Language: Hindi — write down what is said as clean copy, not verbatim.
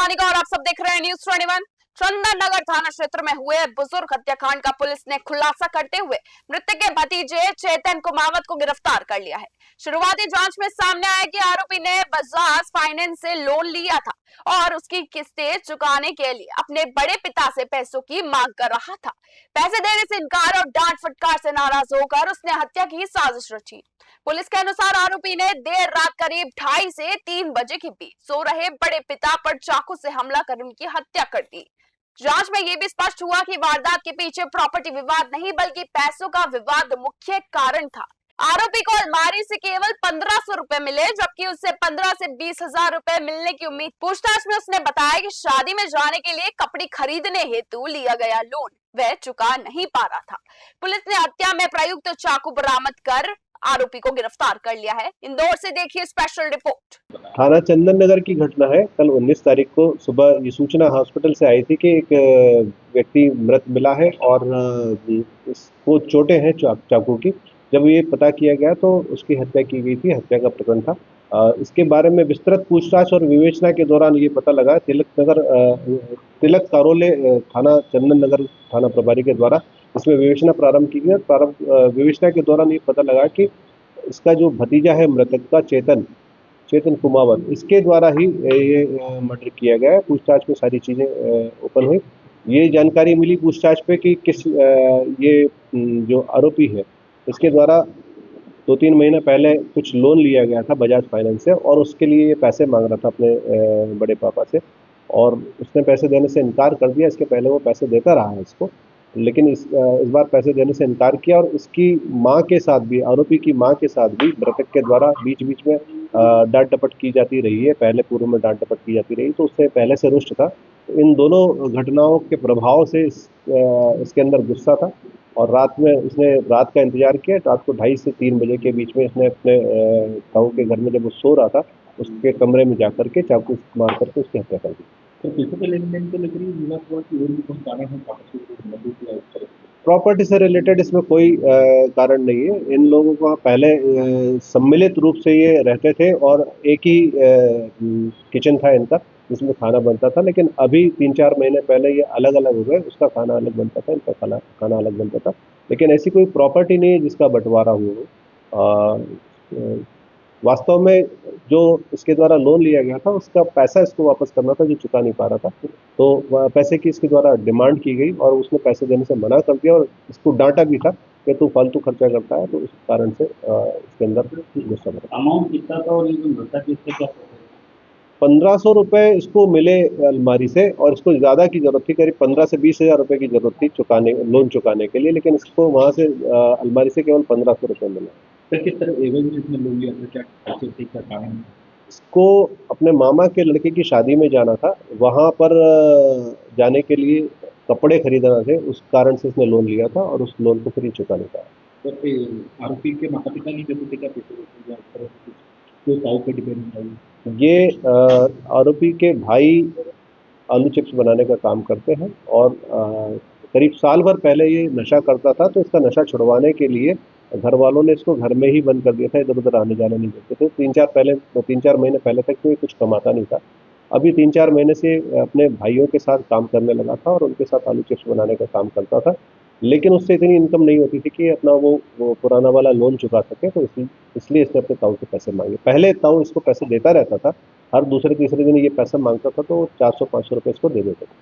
रानिका और आप सब देख रहे हैं न्यूज़ 21। चंदन नगर थाना क्षेत्र में हुए बुजुर्ग हत्याकांड का पुलिस ने खुलासा करते हुए मृतक के भतीजे चेतन कुमावत को गिरफ्तार कर लिया है। शुरुआती जांच में सामने आया कि आरोपी ने बजाज फाइनेंस से लोन लिया था और उसकी किस्तें चुकाने के लिए अपने बड़े पिता से पैसों की मांग कर रहा था। पैसे देने से इनकार और डांट फटकार से नाराज होकर उसने हत्या की साजिश रची। पुलिस के अनुसार आरोपी ने देर रात करीब 2:30 से 3 बजे के बीच सो रहे बड़े पिता पर चाकू से हमला कर उनकी हत्या कर दी। जांच में यह भी स्पष्ट हुआ कि वारदात के पीछे प्रॉपर्टी विवाद नहीं बल्कि पैसों का विवाद मुख्य कारण था। आरोपी को अलमारी से केवल 1500 रुपए मिले, जबकि उससे 15 से 20,000 रुपए मिलने की उम्मीद। पूछताछ में उसने बताया कि शादी में जाने के लिए कपड़े खरीदने हेतु लिया गया लोन वह चुका नहीं पा रहा था। पुलिस ने हत्या में प्रयुक्त चाकू बरामद कर आरोपी को गिरफ्तार कर लिया है। इंदौर से देखिए स्पेशल रिपोर्ट। थाना चंदन नगर की घटना है। कल 19 तारीख को सुबह ये सूचना हॉस्पिटल से आई थी कि एक व्यक्ति मृत मिला है और वो चोटें हैं चाकू की। जब ये पता किया गया तो उसकी हत्या की गई थी, हत्या का प्रकरण था। इसके बारे में विस्तृत पूछताछ और विवेचना के दौरान ये पता लगा तिलक कारोले थाना चंदन नगर थाना प्रभारी के द्वारा इसमें विवेचना प्रारंभ की गई। विवेचना के दौरान ये पता लगा कि इसका जो भतीजा है मृतक का चेतन कुमावत, इसके द्वारा ही ये मर्डर किया गया है। पूछताछ में सारी चीज़ें ओपन हुई। ये जानकारी मिली पूछताछ पे कि ये जो आरोपी है इसके द्वारा 2-3 महीने पहले कुछ लोन लिया गया था बजाज फाइनेंस से और उसके लिए ये पैसे मांग रहा था अपने बड़े पापा से और उसने पैसे देने से इनकार कर दिया। इसके पहले वो पैसे देता रहा है इसको, लेकिन इस बार पैसे देने से इनकार किया और इसकी मां के साथ भी, आरोपी की मां के साथ भी मृतक के द्वारा बीच बीच में डांट डपट की जाती रही है। पहले पूर्व में डांट डपट की जाती रही तो उससे पहले से रुष्ट था। इन दोनों घटनाओं के प्रभाव से इसके अंदर गुस्सा था और रात में इसने रात का इंतजार किया। रात को 2:30 से 3 बजे के बीच में इसने अपने ताऊ के घर में जब वो सो रहा था उसके कमरे में जाकर के चाकू मार करके उसकी हत्या कर दी। प्रॉपर्टी से रिलेटेड इसमें कोई कारण नहीं है। इन लोगों का पहले सम्मिलित रूप से ये रहते थे और एक ही किचन था इनका जिसमें खाना बनता था, लेकिन अभी 3-4 महीने पहले ये अलग अलग हो गए। उसका खाना अलग बनता था, इनका खाना अलग बनता था, लेकिन ऐसी कोई प्रॉपर्टी नहीं है जिसका बंटवारा हुआ। वास्तव में जो इसके द्वारा लोन लिया गया था उसका पैसा इसको वापस करना था जो चुका नहीं पा रहा था, तो पैसे की इसके द्वारा डिमांड की गई और उसने पैसे देने से मना कर दिया और इसको डांटा भी था कि तू फालतू खर्चा करता है। तो इस कारण से इसके अंदर गुस्सा था। अमाउंट कितना था और ये जो मृतक इससे क्या 1500 रुपए इसको मिले अलमारी से और इसको ज़्यादा की जरूरत थी, करीब 15 से 20,000 रुपए की जरूरत थी लोन चुकाने के लिए, लेकिन इसको वहाँ से अलमारी से केवल 1500 रुपए मिला। किस तरह एवज में इसने लोन लिया था, क्या कारण? इसको अपने मामा के लड़के की शादी में जाना था, वहाँ पर जाने के लिए कपड़े खरीदना थे, उस कारण से इसने लोन लिया था और उस लोन को फिर चुका नहीं पाया। तो आरोपी के माता पिता नहीं देते क्या पैसे, ताऊ पे डिपेंड है? ये आरोपी के भाई आलू चिप्स बनाने का काम करते हैं और करीब साल भर पहले ये नशा करता था, तो इसका नशा छुड़वाने के लिए घर वालों ने इसको घर में ही बंद कर दिया था, इधर उधर आने जाने नहीं देते थे। 3-4 महीने पहले तक तो ये कुछ कमाता नहीं था। अभी 3-4 महीने से अपने भाइयों के साथ काम करने लगा था और उनके साथ आलू चिप्स बनाने का काम करता था, लेकिन उससे इतनी इनकम नहीं होती थी कि अपना वो पुराना वाला लोन चुका सके। तो इसलिए इसने अपने ताऊ से पैसे मांगे। पहले ताऊ इसको पैसे देता रहता था, हर दूसरे तीसरे दिन ये पैसा मांगता था तो 400-500 रुपये इसको दे देते थे।